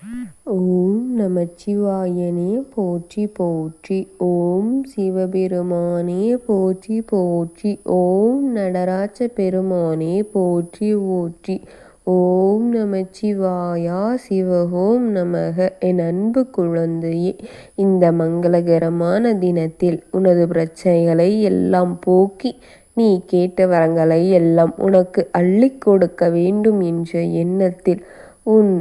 ஓம் நமச்சிவாயனே போற்றி போற்றி. ஓம் சிவபெருமானே போற்றி போற்றி. ஓம் நடராஜ பெருமானே போற்றி போற்றி. ஓம் நமச்சிவாயா சிவஹோம் நமக. என் அன்பு குழந்தையே, இந்த மங்களகரமான தினத்தில் உனது பிரச்சனைகளை எல்லாம் போக்கி நீ கேட்ட வரங்களை எல்லாம் உனக்கு அள்ளி கொடுக்க வேண்டும் என்ற எண்ணத்தில் உன்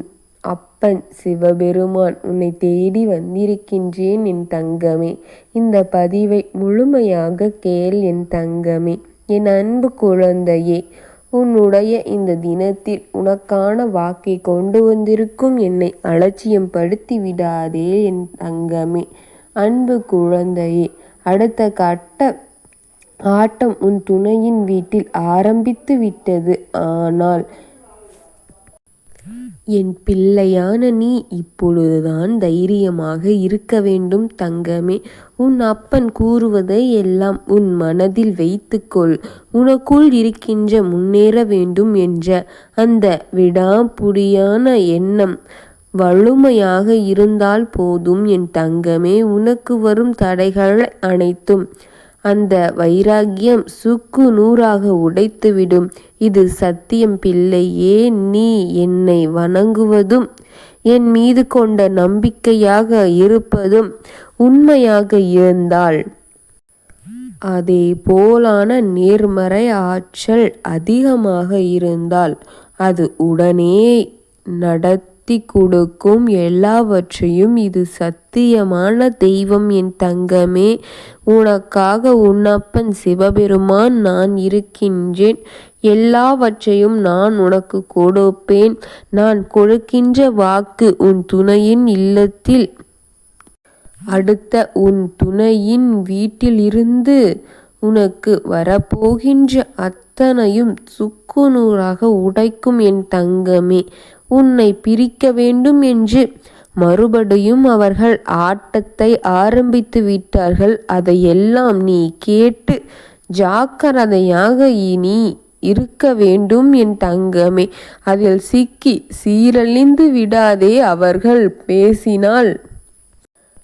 அப்பன் சிவபெருமான் உன்னை தேடி வந்திருக்கின்றேன் என் தங்கமே. இந்த பதிவை முழுமையாக கேள் என் தங்கமே. என் அன்பு குழந்தையே, உன்னுடைய இந்த தினத்தில் உனக்கான வாக்கை கொண்டு வந்திருக்கும் என்னை அலட்சியம் படுத்தி விடாதே என் தங்கமே. அன்பு குழந்தையே, அடுத்த கட்ட ஆட்டம் உன் துணையின் வீட்டில் ஆரம்பித்து விட்டது. ஆனால் என் பிள்ளையான நீ இப்பொழுதுதான் தைரியமாக இருக்க வேண்டும் தங்கமே. உன் அப்பன் கூறுவதை எல்லாம் உன் மனதில் வைத்துக்கொள். உனக்குள் இருக்கின்ற முன்னேற வேண்டும் என்ற அந்த விடாப்புடியான எண்ணம் வலுமையாக இருந்தால் போதும் என் தங்கமே. உனக்கு வரும் தடைகள் அனைத்தும் அந்த வைராகியம் சுக்கு நூறாக உடைத்துவிடும். இது சத்தியம் பிள்ளையே. நீ என்னை வணங்குவதும் என் மீது கொண்ட நம்பிக்கையாக இருப்பதும் உண்மையாக இருந்தால் அதே போலான நேர்மறை ஆற்றல் அதிகமாக இருந்தால் அது உடனே நடத்தி கொடுக்கும் எல்லாவற்றையும். இது சத்தியமான தெய்வம் என் தங்கமே. உனக்காக உன்னப்பன் சிவபெருமான் நான் இருக்கின்றேன். எல்லாவற்றையும் நான் உனக்கு கொடுப்பேன். நான் கொடுக்கின்ற வாக்கு உன் துணையின் இல்லத்தில் அடுத்த உன் துணையின் வீட்டிலிருந்து உனக்கு வரப்போகின்ற அத்தனையும் சுக்குநூறாக உடைக்கும் என் தங்கமே. உன்னை பிரிக்க வேண்டும் என்று மறுபடியும் அவர்கள் ஆட்டத்தை ஆரம்பித்து விட்டார்கள். அதையெல்லாம் நீ கேட்டு ஜாக்கிரதையாக இனி இருக்க வேண்டும் என் தங்கமே. அதில் சிக்கி சீரழிந்து விடாதே.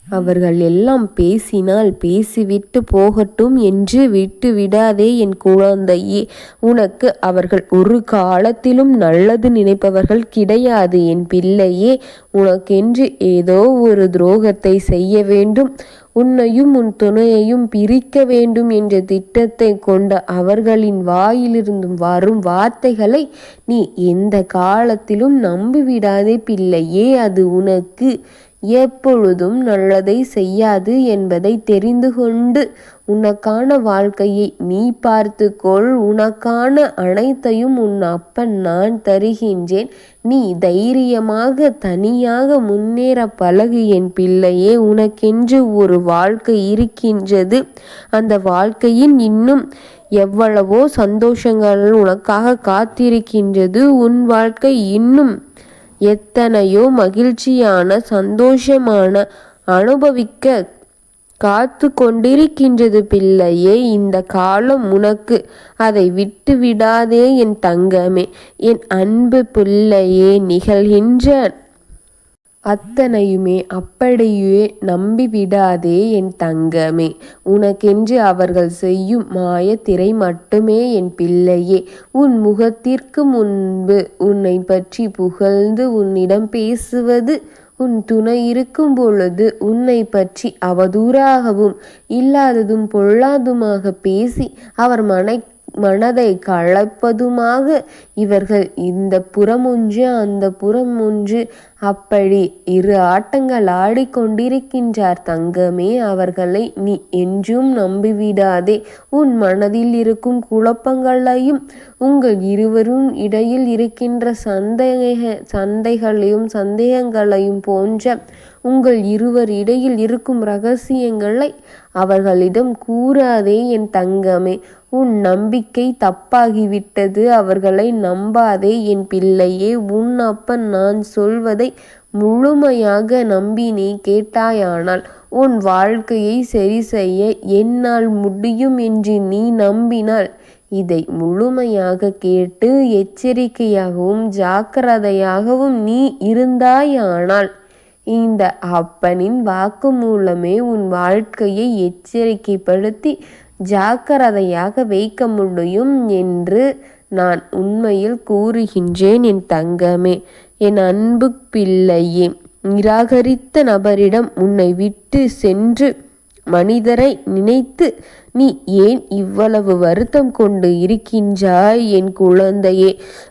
அவர்கள் எல்லாம் பேசினால் பேசிவிட்டு போகட்டும் என்று விட்டு விடாதே என் குழந்தையே. உனக்கு அவர்கள் ஒரு காலத்திலும் நல்லது நினைப்பவர்கள் கிடையாது என் பிள்ளையே. உனக்கென்று ஏதோ ஒரு துரோகத்தை செய்ய வேண்டும், உன்னையும் உன் துணையையும் பிரிக்க வேண்டும் என்ற திட்டத்தை கொண்ட அவர்களின் வாயிலிருந்தும் வரும் வார்த்தைகளை நீ எந்த காலத்திலும் நம்பிவிடாதே பிள்ளையே. அது உனக்கு எப்பொழுதும் நல்லதை செய்யாது என்பதை தெரிந்து கொண்டு உனக்கான வாழ்க்கையை நீ பார்த்துக்கொள். உனக்கான அனைத்தையும் உன் அப்பன் நான் தருகின்றேன். நீ தைரியமாக தனியாக முன்னேற பழகு என் பிள்ளையே. உனக்கென்று ஒரு வாழ்க்கை இருக்கின்றது. அந்த வாழ்க்கையின் இன்னும் எவ்வளவோ சந்தோஷங்கள் உனக்காக காத்திருக்கின்றது. உன் வாழ்க்கை இன்னும் எத்தனையோ மகிழ்ச்சியான சந்தோஷமான அனுபவிக்க காத்து கொண்டிருக்கின்றது பிள்ளையே. இந்த காலம் உனக்கு. அதை விட்டு விடாதே என் தங்கமே. என் அன்பு பிள்ளையே, நிகழ்கின்ற அத்தனையுமே அப்படியே நம்பிவிடாதே என் தங்கமே. உனக்கென்று அவர்கள் செய்யும் மாயத்திரை மட்டுமே என் பிள்ளையே. உன் முகத்திற்கு முன்பு உன்னை பற்றி புகழ்ந்து உன்னிடம் பேசுவது, உன் துணை இருக்கும் பொழுது உன்னை பற்றி அவதூறாகவும் இல்லாததும் பொல்லாதுமாக பேசி அவர் மனதை களைப்பதுமாக இவர்கள் இந்த புறம் ஒன்று அந்த புறம் ஒன்று அப்படி இரு ஆட்டங்கள் ஆடிக்கொண்டிருக்கின்றார் தங்கமே. அவர்களை நீ என்றும் நம்பிவிடாதே. உன் மனதில் இருக்கும் குழப்பங்களையும் உங்கள் இருவரும் இடையில் இருக்கின்ற சந்தேகங்களையும் போன்ற உங்கள் இருவர் இடையில் இருக்கும் இரகசியங்களை அவர்களிடம் கூறாதே என் தங்கமே. உன் நம்பிக்கை தப்பாகிவிட்டது. அவர்களை நம்பாதே என் பிள்ளையே. உன் அப்பன் நான் சொல்வதை முழுமையாக நம்பி நீ கேட்டாயானால் உன் வாழ்க்கையை சரி செய்ய என்னால் முடியும் என்று நீ நம்பினால் இதை முழுமையாக கேட்டு எச்சரிக்கையாகவும் ஜாக்கிரதையாகவும் நீ இருந்தாயானால் இந்த அப்பனின் வாக்கு மூலமே உன் வாழ்க்கையை எச்சரிக்கைப்படுத்தி ஜாக்கிரதையாக வைக்க முடியும் என்று நான் உண்மையில் கூறுகின்றேன் என் தங்கமே, என் அன்பு பிள்ளையே. நிராகரித்த நபரிடம் உன்னை விட்டு சென்று மனிதரை நினைத்து நீ ஏன் இவ்வளவு வருத்தம் கொண்டு இருக்கின்றாய் என் குழந்தையே?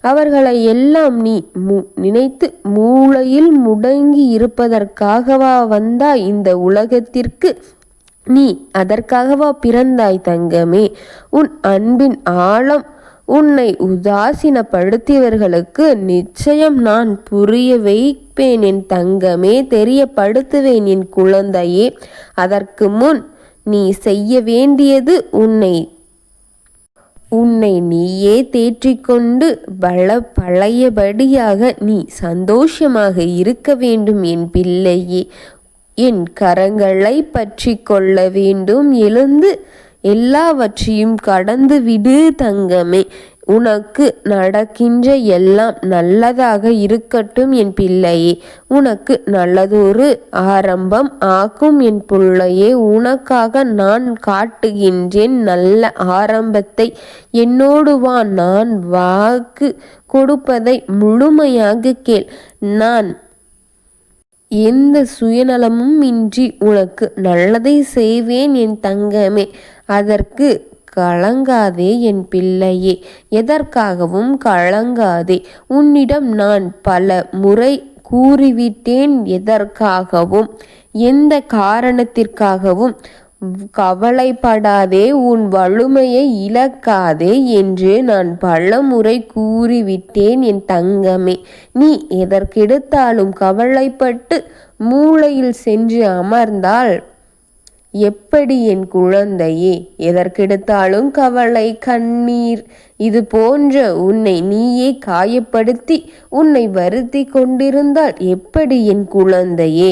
அவர்களை எல்லாம் நீ நினைத்து மூளையில் முடங்கி இருப்பதற்காகவா வந்தாய் இந்த உலகத்திற்கு? நீ அதற்காகவா பிறந்தாய் தங்கமே? உன் அன்பின் ஆழம் உன்னை உதாசீனப்படுத்தியவர்களுக்கு நிச்சயம் நான் புரிய வைப்பேன் என் தங்கமே, தெரியப்படுத்துவேன் என் குழந்தையே. அதற்கு முன் நீ செய்ய வேண்டியது உன்னை நீயே தேற்றிக்கொண்டு பழையபடியாக நீ சந்தோஷமாக இருக்க வேண்டும் என் பிள்ளையே. என் கரங்களை பற்றி கொள்ள வேண்டும். எழுந்து எல்லாவற்றையும் கடந்து விடு தங்கமே. உனக்கு நடக்கின்ற எல்லாம் நல்லதாக இருக்கட்டும் என் பிள்ளையே. உனக்கு நல்லதொரு ஆரம்பம் ஆக்கும் என் பிள்ளையே. உனக்காக நான் காட்டுகின்றேன் நல்ல ஆரம்பத்தை. என்னோடு வா, நான் வாக்கு கொடுப்பதை முழுமையாக கேள். நான் எந்த சுயநலமும் இன்றி உனக்கு நல்லதை செய்வேன் என் தங்கமே. அதற்கு கலங்காதே என் பிள்ளையே, எதற்காகவும் கலங்காதே. உன்னிடம் நான் பல முறை கூறிவிட்டேன், எதற்காகவும் எந்த காரணத்திற்காகவும் கவலைப்படாதே, உன் வலிமையை இழக்காதே என்று நான் பல முறை கூறிவிட்டேன் என் தங்கமே. நீ எதற்கெடுத்தாலும் கவலைப்பட்டு மூளையில் சென்று அமர்ந்தால் எப்படி என் குழந்தையே? எதற்கெடுத்தாலும் கவலை, கண்ணீர், இது போன்ற உன்னை நீயே காயப்படுத்தி உன்னை வருத்தி கொண்டிருந்தால் எப்படி என் குழந்தையே?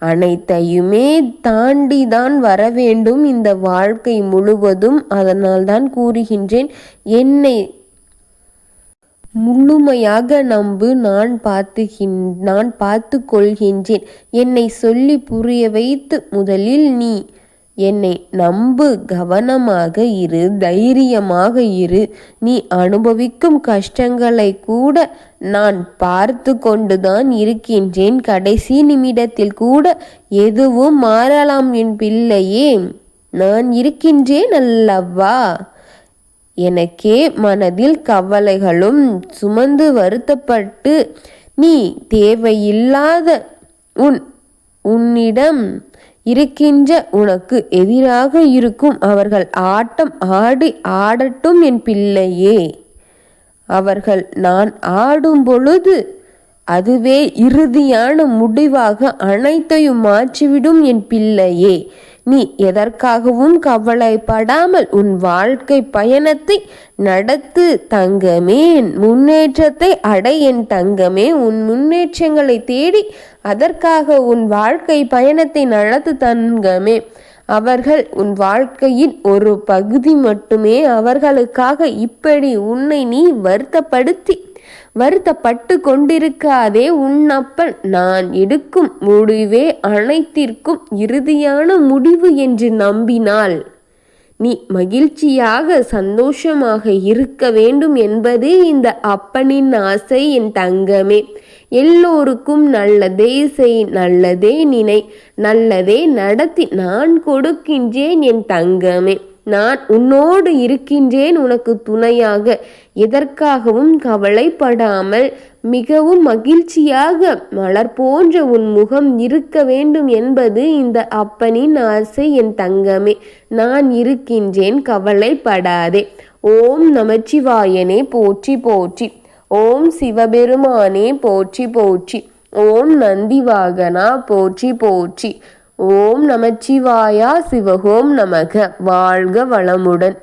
அனைத்தையுமே தாண்டிதான் வர வேண்டும் இந்த வாழ்க்கை முழுவதும். அதனால்தான் கூறுகின்றேன், என்னை முழுமையாக நம்பு. நான் பார்த்து கொள்கின்றேன். என்னை சொல்லி புரிய வைத்து முதலில் நீ என்னை நம்பு. கவனமாக இரு, தைரியமாக இரு. நீ அனுபவிக்கும் கஷ்டங்களை கூட நான் பார்த்து கொண்டுதான் இருக்கின்றேன். கடைசி நிமிடத்தில் கூட எதுவும் மாறலாம் என் பிள்ளையே. நான் இருக்கின்றேன் அல்லவா? எனக்கே மனதில் கவலைகளும் சுமந்து வருத்தப்பட்டு நீ தேவையில்லாத உன்னிடம் இருக்கின்ற உனக்கு எதிராக இருக்கும் அவர்கள் ஆட்டம் ஆடட்டும் என் பிள்ளையே. அவர்கள் நான் ஆடும் பொழுது அதுவே இறுதியான முடிவாக அனைத்தையும் மாற்றிவிடும் என் பிள்ளையே. நீ எதற்காகவும் கவலைப்படாமல் உன் வாழ்க்கை பயணத்தை நடத்து தங்கமே. முன்னேற்றத்தை அடை என் தங்கமே. உன் முன்னேற்றங்களை தேடி அதற்காக உன் வாழ்க்கை பயணத்தை நடத்து தங்கமே. அவர்கள் உன் வாழ்க்கையின் ஒரு பகுதி மட்டுமே. அவர்களுக்காக இப்படி உன்னை நீ வருத்தப்பட்டு கொண்டிருக்காதே. உன்னப்பன் நான் எடுக்கும் முடிவே அனைத்திற்கும் இறுதியான முடிவு என்று நம்பினால் நீ மகிழ்ச்சியாக சந்தோஷமாக இருக்க வேண்டும் என்பதே இந்த அப்பனின் ஆசை என் தங்கமே. எல்லோருக்கும் நல்லதே செய், நல்லதே நினை, நல்லதே நடத்தி நான் கொடுக்கின்றேன் என் தங்கமே. நான் உன்னோடு இருக்கின்றேன் உனக்கு துணையாக. எதற்காகவும் கவலைப்படாமல் மிகவும் மகிழ்ச்சியாக மலர் போன்ற உன் முகம் இருக்க வேண்டும் என்பது இந்த அப்பனின் ஆசை என் தங்கமே. நான் இருக்கின்றேன், கவலைப்படாதே. ஓம் நமச்சிவாயனே போற்றி போற்றி. ஓம் சிவபெருமானே போற்றி போற்றி. ஓம் நந்திவாகனா போற்றி போற்றி. ஓம் நமச்சிவாயா சிவகோம் நமக. வாழ்க வளமுடன்.